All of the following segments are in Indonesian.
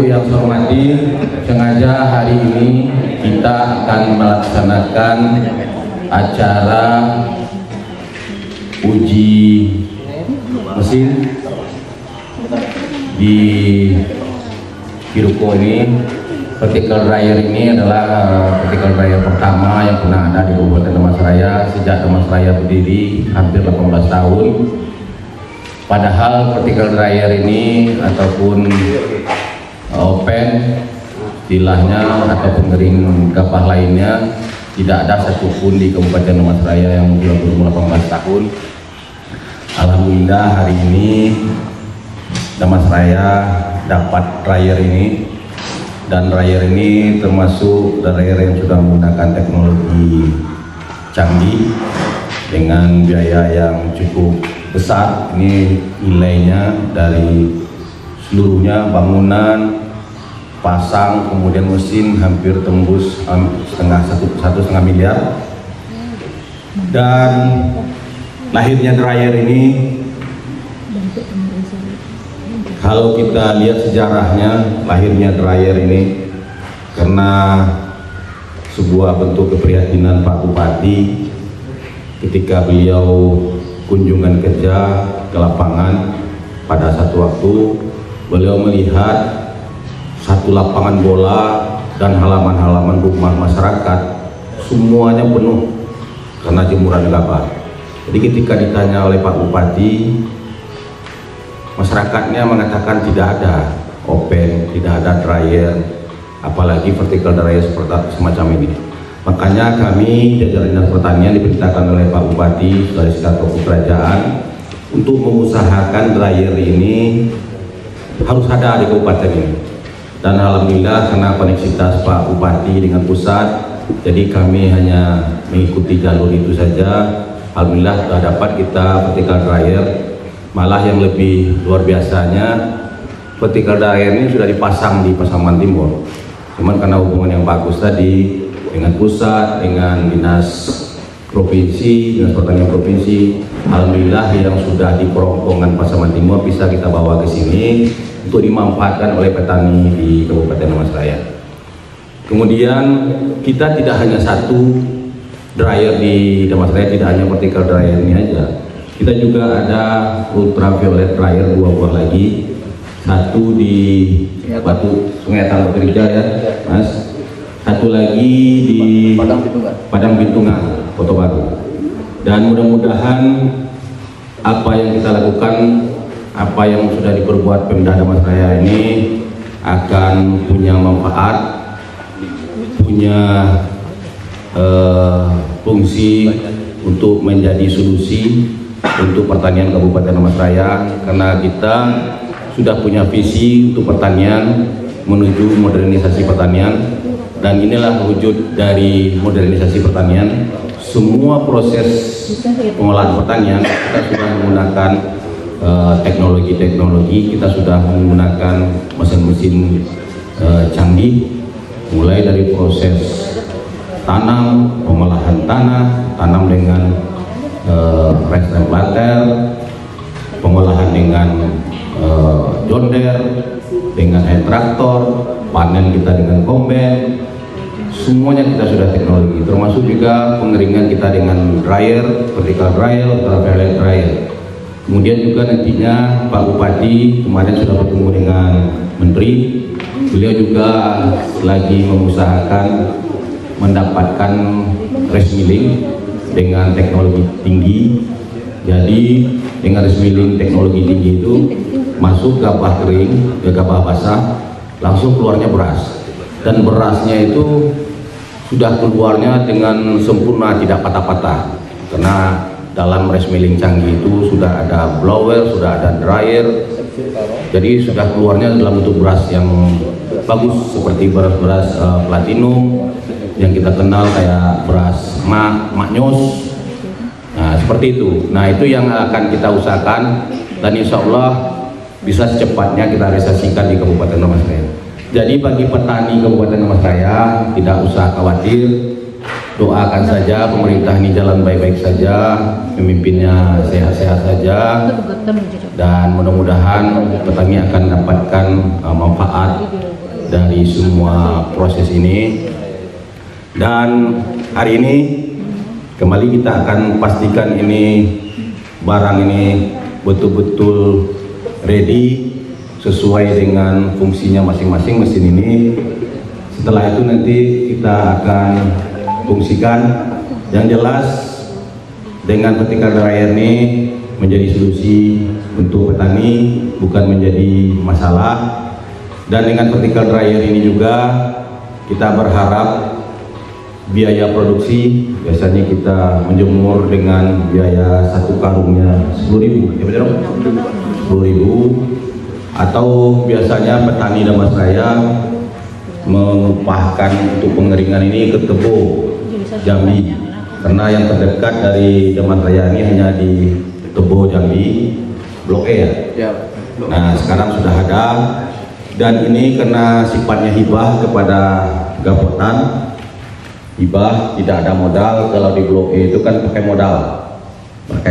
yang saya hormati, sengaja hari ini kita akan melaksanakan acara uji mesin di Kiruko ini. Vertical dryer ini adalah vertical dryer pertama yang pernah ada di Kabupaten Damastraya sejak Damastraya berdiri hampir 18 tahun. Padahal vertical dryer ini ataupun open istilahnya atau pengering gabah lainnya tidak ada satupun di Kabupaten Damastraya yang belum 18 tahun. Alhamdulillah hari ini Damastraya dapat dryer ini, dan dryer ini termasuk dryer yang sudah menggunakan teknologi canggih dengan biaya yang cukup besar. Ini nilainya dari seluruhnya bangunan, pasang, kemudian mesin hampir tembus satu setengah miliar. Dan lahirnya dryer ini, kalau kita lihat sejarahnya, lahirnya dryer ini karena sebuah bentuk keprihatinan Pak Bupati ketika beliau kunjungan kerja ke lapangan. Pada satu waktu beliau melihat satu lapangan bola dan halaman-halaman rumah masyarakat semuanya penuh karena jemuran gabah. Jadi ketika ditanya oleh Pak Bupati, masyarakatnya mengatakan tidak ada open, tidak ada dryer, apalagi vertical dryer seperti semacam ini. Makanya kami jajaran Dinas Pertanian diperintahkan oleh Pak Bupati dari Sekretariat Kerajaan untuk mengusahakan dryer ini harus ada di kabupaten ini. Dan alhamdulillah karena koneksitas Pak Bupati dengan pusat, jadi kami hanya mengikuti jalur itu saja. Alhamdulillah sudah dapat kita vertical dryer. Malah yang lebih luar biasanya, vertical dryer ini sudah dipasang di Pasaman Timur. Cuman karena hubungan yang bagus tadi dengan pusat, dengan dinas provinsi, dinas pertanian provinsi, alhamdulillah yang sudah di kerongkongan Pasaman Timur bisa kita bawa ke sini untuk dimanfaatkan oleh petani di Kabupaten Damastraya. Kemudian kita tidak hanya satu dryer di Damastraya, tidak hanya vertical dryer ini aja. Kita juga ada ultraviolet dryer 2 buah lagi, satu di Batu Sungai Tangga Gereja ya, Mas. Satu lagi di Padang Bintungan, Kota Baru. Dan mudah-mudahan apa yang kita lakukan, apa yang sudah diperbuat Pemda Damastraya ini akan punya manfaat, punya fungsi untuk menjadi solusi untuk pertanian Kabupaten Damastraya, karena kita sudah punya visi untuk pertanian menuju modernisasi pertanian, dan inilah wujud dari modernisasi pertanian. Semua proses pengolahan pertanian kita sudah menggunakan teknologi-teknologi, kita sudah menggunakan mesin-mesin canggih, mulai dari proses tanam, pengolahan tanah, tanam dengan rice planter, pengolahan dengan John Deere, dengan hand traktor, panen kita dengan combine, semuanya kita sudah teknologi, termasuk juga pengeringan kita dengan dryer, vertical dryer, ultraviolet dryer. Kemudian juga nantinya Pak Bupati kemarin sudah bertemu dengan Menteri, beliau juga lagi mengusahakan mendapatkan rice milling dengan teknologi tinggi. Jadi dengan rice milling teknologi tinggi itu masuk gabah kering ke gabah basah, langsung keluarnya beras, dan berasnya itu sudah keluarnya dengan sempurna, tidak patah-patah, karena dalam rice milling canggih itu sudah ada blower, sudah ada dryer, jadi sudah keluarnya dalam bentuk beras yang bagus seperti beras-beras platinum yang kita kenal, kayak beras maknyos. Nah seperti itu. Nah itu yang akan kita usahakan, dan insya Allah bisa secepatnya kita realisasikan di Kabupaten Damastraya. Jadi bagi petani Kabupaten Damastraya tidak usah khawatir, doakan saja pemerintah ini jalan baik-baik saja, pemimpinnya sehat-sehat saja, dan mudah-mudahan petani akan mendapatkan manfaat dari semua proses ini. Dan hari ini kembali kita akan pastikan ini barang ini betul-betul ready sesuai dengan fungsinya masing-masing mesin ini. Setelah itu nanti kita akan fungsikan. Yang jelas dengan vertical dryer ini menjadi solusi untuk petani, bukan menjadi masalah. Dan dengan vertical dryer ini juga kita berharap biaya produksi, biasanya kita menjemur dengan biaya satu karungnya 10.000, ya betul? 10.000. Atau biasanya petani Damastraya mengupahkan untuk pengeringan ini ke Tebo, Jambi, karena yang terdekat dari Damastraya ini hanya di Tebo, Jambi, Blok E ya. Nah sekarang sudah ada, dan ini karena sifatnya hibah kepada Gapotan, hibah tidak ada modal. Kalau di Blok E itu kan pakai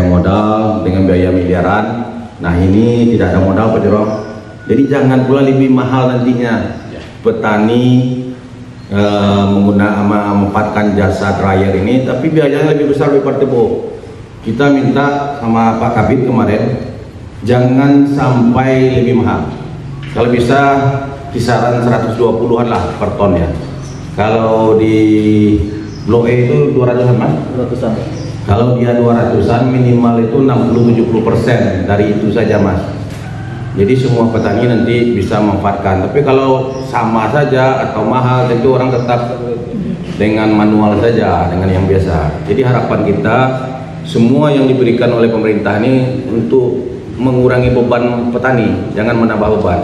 modal dengan biaya miliaran. Nah ini tidak ada modal Pak Jorong, jadi jangan pula lebih mahal nantinya petani memanfaatkan jasa dryer ini, tapi biayanya lebih besar daripada Tebo. Kita minta sama Pak Kabit kemarin jangan sampai lebih mahal, kalau bisa kisaran 120-an lah per ton ya. Kalau di Blok E itu 200-an Mas? 200-an. Kalau dia 200-an minimal itu 60-70% dari itu saja Mas. Jadi semua petani nanti bisa memanfaatkan. Tapi kalau sama saja atau mahal, tentu orang tetap dengan manual saja, dengan yang biasa. Jadi harapan kita semua yang diberikan oleh pemerintah ini untuk mengurangi beban petani, jangan menambah beban.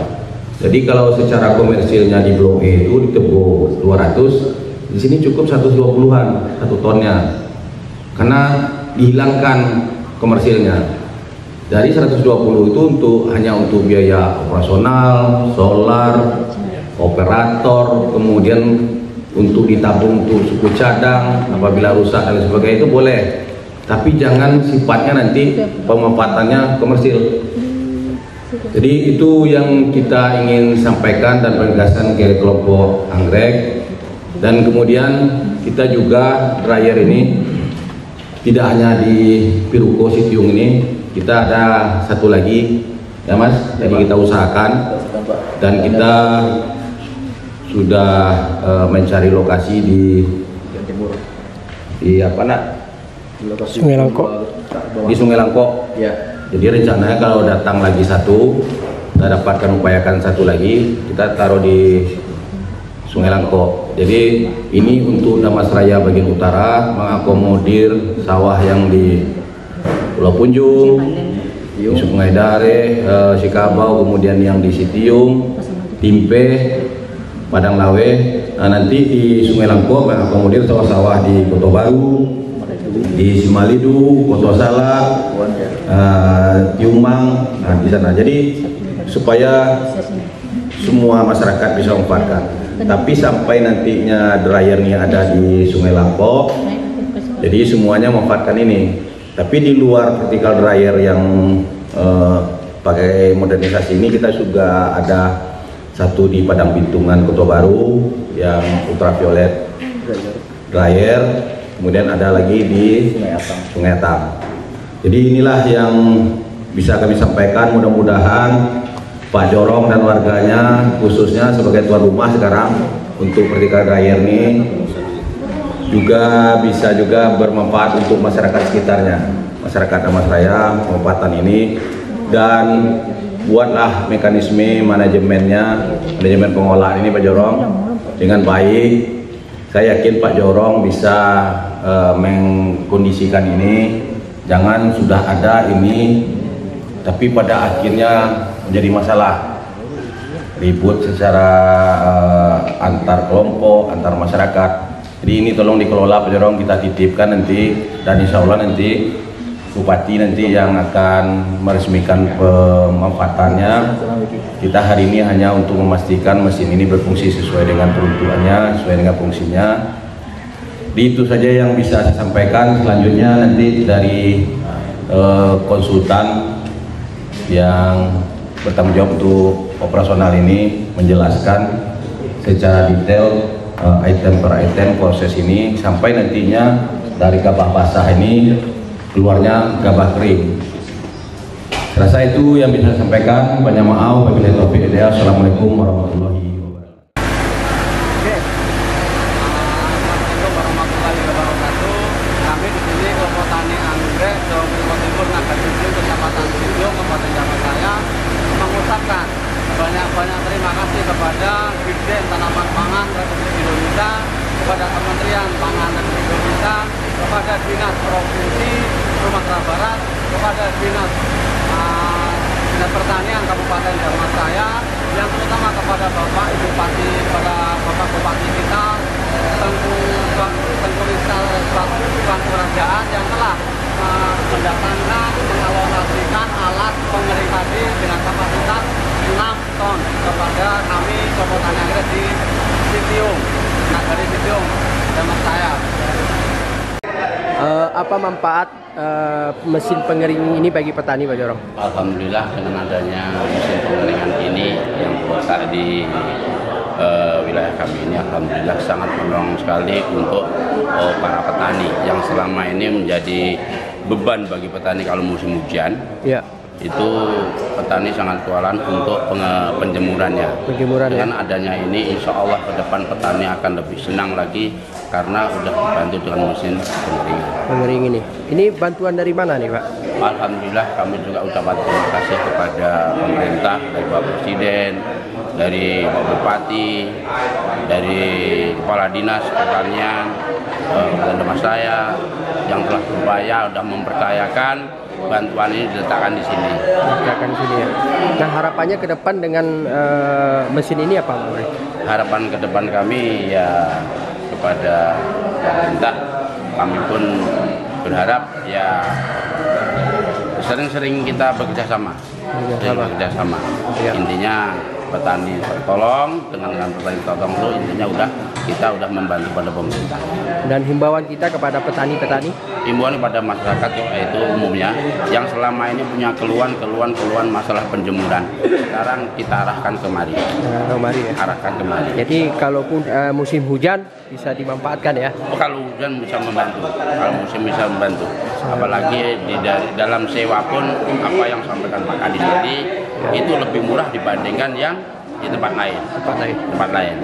Jadi kalau secara komersilnya di Blok E itu di Tebo 200, di sini cukup 120-an satu tonnya, karena dihilangkan komersilnya. Dari 120 itu hanya untuk biaya operasional, solar, operator, kemudian untuk ditabung untuk suku cadang apabila rusak dan sebagainya itu boleh. Tapi jangan sifatnya nanti pemanfaatannya komersil. Jadi itu yang kita ingin sampaikan dan penegasan ke kelompok anggrek. Dan kemudian kita juga dryer ini tidak hanya di Piruko Sitiung ini, kita ada satu lagi ya Mas, jadi kita usahakan, dan kita sudah mencari lokasi di apa nak? Sungai Langkok. Di Sungai Langkok. Ya. Jadi rencananya kalau datang lagi satu, kita dapatkan upayakan satu lagi, kita taruh di Sungai Langkok. Jadi ini untuk Damastraya bagian utara, mengakomodir sawah yang di Pulau Punjung, di Sungai Dare, Sikabau, kemudian yang di Sitiung, Timpe, Padang Lawe. Nah, nanti di Sungai Langkok mengakomodir sawah-sawah di Kota Baru, di Simalidu, Kota Salak, Tiumang, nah, di sana. Jadi supaya semua masyarakat bisa memanfaatkan. Tapi sampai nantinya dryernya ada di Sungai Langkok, jadi semuanya memanfaatkan ini. Tapi di luar vertical dryer yang pakai modernisasi ini, kita juga ada satu di Padang Bintungan Kota Baru yang ultraviolet dryer, kemudian ada lagi di Sungai Atang. Jadi inilah yang bisa kami sampaikan. Mudah-mudahan Pak Jorong dan warganya, khususnya sebagai tuan rumah sekarang untuk vertical dryer ini, juga bisa juga bermanfaat untuk masyarakat sekitarnya, masyarakat Damastraya, pemanfaatan ini. Dan buatlah mekanisme manajemennya, manajemen pengolahan ini Pak Jorong dengan baik. Saya yakin Pak Jorong bisa mengkondisikan ini, jangan sudah ada ini tapi pada akhirnya menjadi masalah, ribut secara antar kelompok, antar masyarakat. Jadi ini tolong dikelola Pak Jorong, kita titipkan nanti, dan insya Allah nanti Bupati nanti yang akan meresmikan pemanfaatannya. Kita hari ini hanya untuk memastikan mesin ini berfungsi sesuai dengan peruntukannya, sesuai dengan fungsinya. Itu saja yang bisa saya sampaikan. Selanjutnya nanti dari konsultan yang bertanggung jawab untuk operasional ini menjelaskan secara detail item per item proses ini sampai nantinya dari gabah basah ini keluarnya gabah kering. Rasa itu yang bisa saya sampaikan. Banyak maaf. Wabillahi taufiq hidayah. Assalamualaikum warahmatullahi wabarakatuh. Kami di sini kelompok tani anggrek Jawa Timur Nagari Sidiung, Kecamatan Sidiung, Kabupaten Jakarta, mengucapkan banyak-banyak terima kasih kepada Dirjen Tanaman Pangan Republik Indonesia, kepada Kementerian Pangan Republik Indonesia, kepada Dinas Provinsi Sumatera Barat, kepada Dinas Pertanian Kabupaten Jakarta, yang terutama kepada Bapak Ibu Bupati, kepada Bapak Bupati kita, Tengku Rizal Bangku Kerajaan yang telah mendatangkan, mengalokasikan alat pengering padi dengan kapasitas 6 ton kepada kami kelompok tani anggrek di Sidiung, Nagari Sidiung, Jakarta. Apa manfaat mesin pengering ini bagi petani, Pak Jorong? Alhamdulillah dengan adanya mesin pengeringan ini yang terletak di wilayah kami ini, alhamdulillah sangat menolong sekali untuk para petani yang selama ini menjadi beban bagi petani kalau musim hujan. Ya. Itu petani sangat kewalahan untuk penjemurannya. Dengan adanya ini, insya Allah ke depan petani akan lebih senang lagi karena sudah dibantu dengan mesin pengering ini. Ini bantuan dari mana nih, Pak? Alhamdulillah kami juga ucapkan terima kasih kepada pemerintah, dari Bapak Presiden, dari Bapak Bupati, dari Kepala Dinas Pertanian, dan saya yang telah berupaya sudah mempercayakan bantuan ini diletakkan di sini. Diletakkan di sini ya. Nah, harapannya ke depan dengan mesin ini apa, Pak? Harapan ke depan kami ya kepada pemerintah, kami pun berharap ya sering-sering kita bekerja sama. Ya. Intinya petani tertolong, dengan petani tertolong itu intinya kita udah membantu pada pemerintah. Dan himbauan kita kepada petani-petani? Himbauan kepada masyarakat yaitu umumnya yang selama ini punya keluhan masalah penjemuran, sekarang kita arahkan kemari. Arahkan kemari. Jadi kalaupun musim hujan bisa dimanfaatkan ya? Kalau hujan bisa membantu, kalau musim bisa membantu. Apalagi di dalam sewa pun apa yang sampaikan Pak Kadis tadi itu lebih murah dibandingkan yang di tempat lain.